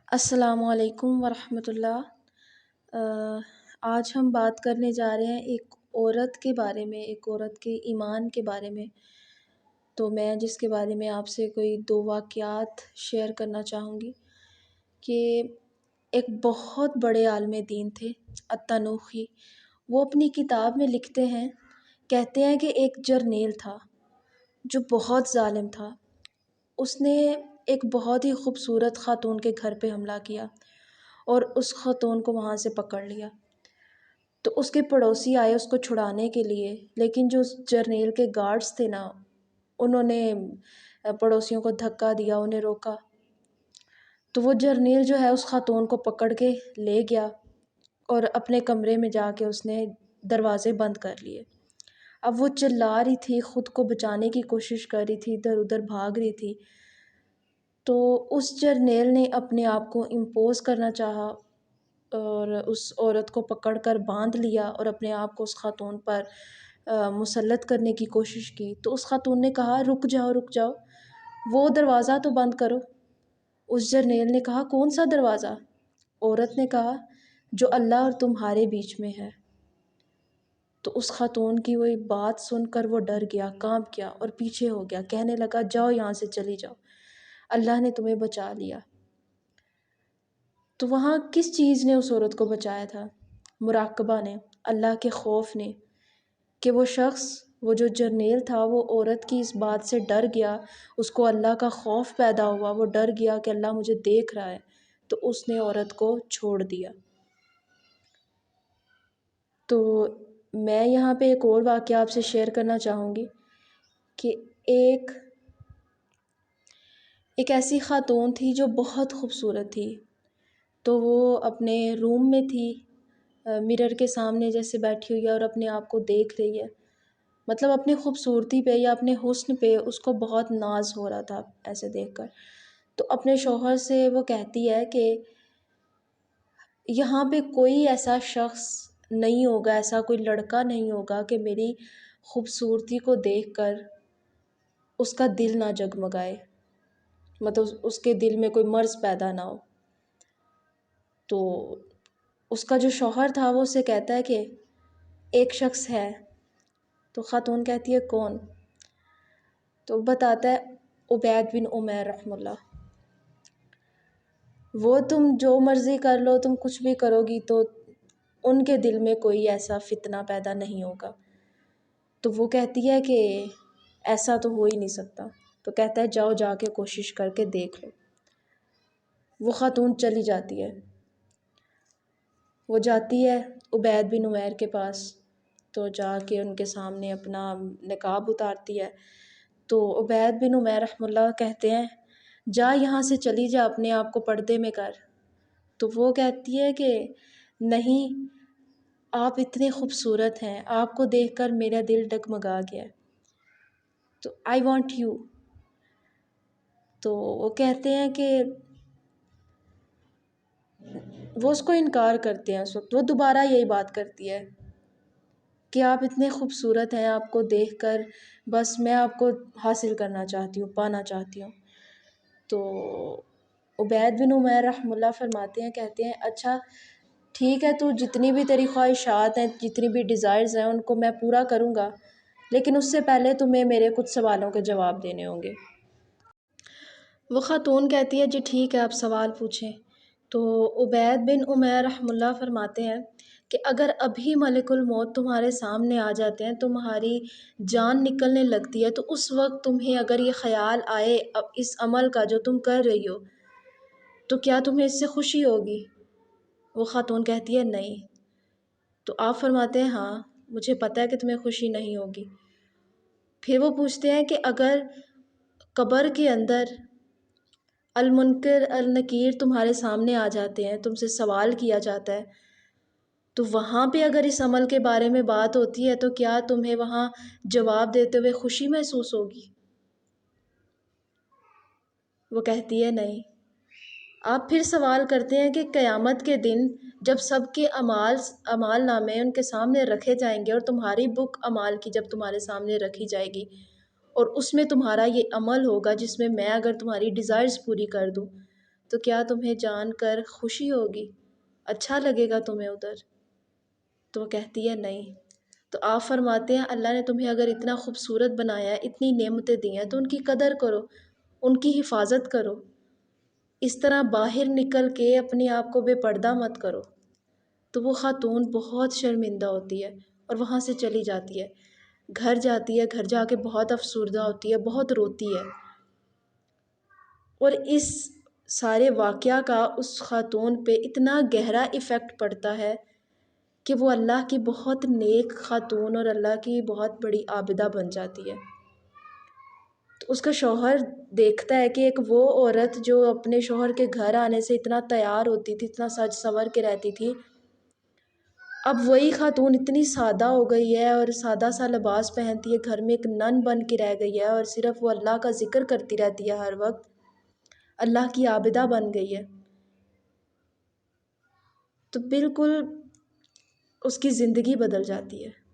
السلام علیکم ورحمۃ اللہ۔ آ، آج ہم بات کرنے جا رہے ہیں ایک عورت کے بارے میں، ایک عورت کے ایمان کے بارے میں۔ تو میں جس کے بارے میں آپ سے کوئی دو واقعات شیئر کرنا چاہوں گی کہ ایک بہت بڑے عالم دین تھے التنوخی۔ وہ اپنی کتاب میں لکھتے ہیں، کہتے ہیں کہ ایک جرنیل تھا جو بہت ظالم تھا۔ اس نے ایک بہت ہی خوبصورت خاتون کے گھر پہ حملہ کیا اور اس خاتون کو وہاں سے پکڑ لیا۔ تو اس کے پڑوسی آئے اس کو چھڑانے کے لیے، لیکن جو اس جرنیل کے گارڈز تھے نا، انہوں نے پڑوسیوں کو دھکا دیا، انہیں روکا۔ تو وہ جرنیل جو ہے اس خاتون کو پکڑ کے لے گیا اور اپنے کمرے میں جا کے اس نے دروازے بند کر لیے۔ اب وہ چلا رہی تھی، خود کو بچانے کی کوشش کر رہی تھی، ادھر ادھر بھاگ رہی تھی۔ تو اس جرنیل نے اپنے آپ کو امپوز کرنا چاہا اور اس عورت کو پکڑ کر باندھ لیا اور اپنے آپ کو اس خاتون پر مسلط کرنے کی کوشش کی۔ تو اس خاتون نے کہا، رک جاؤ رک جاؤ، وہ دروازہ تو بند کرو۔ اس جرنیل نے کہا، کون سا دروازہ؟ عورت نے کہا، جو اللہ اور تمہارے بیچ میں ہے۔ تو اس خاتون کی وہ بات سن کر وہ ڈر گیا، کانپ گیا اور پیچھے ہو گیا، کہنے لگا، جاؤ یہاں سے، چلی جاؤ، اللہ نے تمہیں بچا لیا۔ تو وہاں کس چیز نے اس عورت کو بچایا تھا؟ مراقبہ نے، اللہ کے خوف نے، کہ وہ شخص، وہ جو جرنیل تھا، وہ عورت کی اس بات سے ڈر گیا، اس کو اللہ کا خوف پیدا ہوا، وہ ڈر گیا کہ اللہ مجھے دیکھ رہا ہے، تو اس نے عورت کو چھوڑ دیا۔ تو میں یہاں پہ ایک اور واقعہ آپ سے شیئر کرنا چاہوں گی کہ ایک ایسی خاتون تھی جو بہت خوبصورت تھی۔ تو وہ اپنے روم میں تھی، مرر کے سامنے جیسے بیٹھی ہوئی ہے اور اپنے آپ کو دیکھ رہی ہے، مطلب اپنی خوبصورتی پہ یا اپنے حسن پہ اس کو بہت ناز ہو رہا تھا ایسے دیکھ کر۔ تو اپنے شوہر سے وہ کہتی ہے کہ یہاں پہ کوئی ایسا شخص نہیں ہوگا، ایسا کوئی لڑکا نہیں ہوگا کہ میری خوبصورتی کو دیکھ کر اس کا دل نہ جگمگائے، مطلب اس کے دل میں کوئی مرض پیدا نہ ہو۔ تو اس کا جو شوہر تھا وہ اسے کہتا ہے کہ ایک شخص ہے۔ تو خاتون کہتی ہے، کون؟ تو بتاتا ہے، عبید بن عمیر رحمہ اللہ۔ وہ تم جو مرضی کر لو، تم کچھ بھی کرو گی تو ان کے دل میں کوئی ایسا فتنہ پیدا نہیں ہوگا۔ تو وہ کہتی ہے کہ ایسا تو ہو ہی نہیں سکتا۔ تو کہتا ہے، جاؤ جا کے کوشش کر کے دیکھ لو۔ وہ خاتون چلی جاتی ہے، وہ جاتی ہے عبید بن عمیر کے پاس، تو جا کے ان کے سامنے اپنا نقاب اتارتی ہے۔ تو عبید بن عمیر رحمہ اللہ کہتے ہیں، جا یہاں سے، چلی جا، اپنے آپ کو پردے میں کر۔ تو وہ کہتی ہے کہ نہیں، آپ اتنے خوبصورت ہیں، آپ کو دیکھ کر میرا دل ڈگمگا گیا ہے، تو آئی وانٹ یو۔ تو وہ کہتے ہیں کہ وہ اس کو انکار کرتے ہیں۔ اس وقت وہ دوبارہ یہی بات کرتی ہے کہ آپ اتنے خوبصورت ہیں، آپ کو دیکھ کر بس میں آپ کو حاصل کرنا چاہتی ہوں، پانا چاہتی ہوں۔ تو عبید بن عمیر رحمہ اللہ فرماتے ہیں، کہتے ہیں، اچھا ٹھیک ہے، تو جتنی بھی تیری خواہشات ہیں، جتنی بھی ڈیزائرز ہیں، ان کو میں پورا کروں گا، لیکن اس سے پہلے تمہیں میرے کچھ سوالوں کے جواب دینے ہوں گے۔ وہ خاتون کہتی ہے، جی ٹھیک ہے، آپ سوال پوچھیں۔ تو عبید بن عمیر رحمہ اللہ فرماتے ہیں کہ اگر ابھی ملک الموت تمہارے سامنے آ جاتے ہیں، تمہاری جان نکلنے لگتی ہے، تو اس وقت تمہیں اگر یہ خیال آئے اب اس عمل کا جو تم کر رہی ہو، تو کیا تمہیں اس سے خوشی ہوگی؟ وہ خاتون کہتی ہے، نہیں۔ تو آپ فرماتے ہیں، ہاں مجھے پتہ ہے کہ تمہیں خوشی نہیں ہوگی۔ پھر وہ پوچھتے ہیں کہ اگر قبر کے اندر المنکر النکیر تمہارے سامنے آ جاتے ہیں، تم سے سوال کیا جاتا ہے، تو وہاں پہ اگر اس عمل کے بارے میں بات ہوتی ہے، تو کیا تمہیں وہاں جواب دیتے ہوئے خوشی محسوس ہوگی؟ وہ کہتی ہے، نہیں۔ آپ پھر سوال کرتے ہیں کہ قیامت کے دن جب سب کے اعمال نامے ان کے سامنے رکھے جائیں گے، اور تمہاری بک اعمال کی جب تمہارے سامنے رکھی جائے گی، اور اس میں تمہارا یہ عمل ہوگا جس میں اگر تمہاری ڈیزائرز پوری کر دوں، تو کیا تمہیں جان کر خوشی ہوگی؟ اچھا لگے گا تمہیں ادھر؟ تو وہ کہتی ہے نہیں۔ تو آپ فرماتے ہیں اللہ نے تمہیں اگر اتنا خوبصورت بنایا ہے، اتنی نعمتیں دی ہیں، تو ان کی قدر کرو، ان کی حفاظت کرو، اس طرح باہر نکل کے اپنے آپ کو بے پردہ مت کرو۔ تو وہ خاتون بہت شرمندہ ہوتی ہے اور وہاں سے چلی جاتی ہے، گھر جاتی ہے، گھر جا کے بہت افسردہ ہوتی ہے، بہت روتی ہے۔ اور اس سارے واقعہ کا اس خاتون پہ اتنا گہرا ایفیکٹ پڑتا ہے کہ وہ اللہ کی بہت نیک خاتون اور اللہ کی بہت بڑی عابدہ بن جاتی ہے۔ تو اس کا شوہر دیکھتا ہے کہ ایک وہ عورت جو اپنے شوہر کے گھر آنے سے اتنا تیار ہوتی تھی، اتنا سج سنور کے رہتی تھی، اب وہی خاتون اتنی سادہ ہو گئی ہے اور سادہ سا لباس پہنتی ہے، گھر میں ایک نن بن کے رہ گئی ہے اور صرف وہ اللہ کا ذکر کرتی رہتی ہے ہر وقت، اللہ کی عابدہ بن گئی ہے۔ تو بالکل اس کی زندگی بدل جاتی ہے۔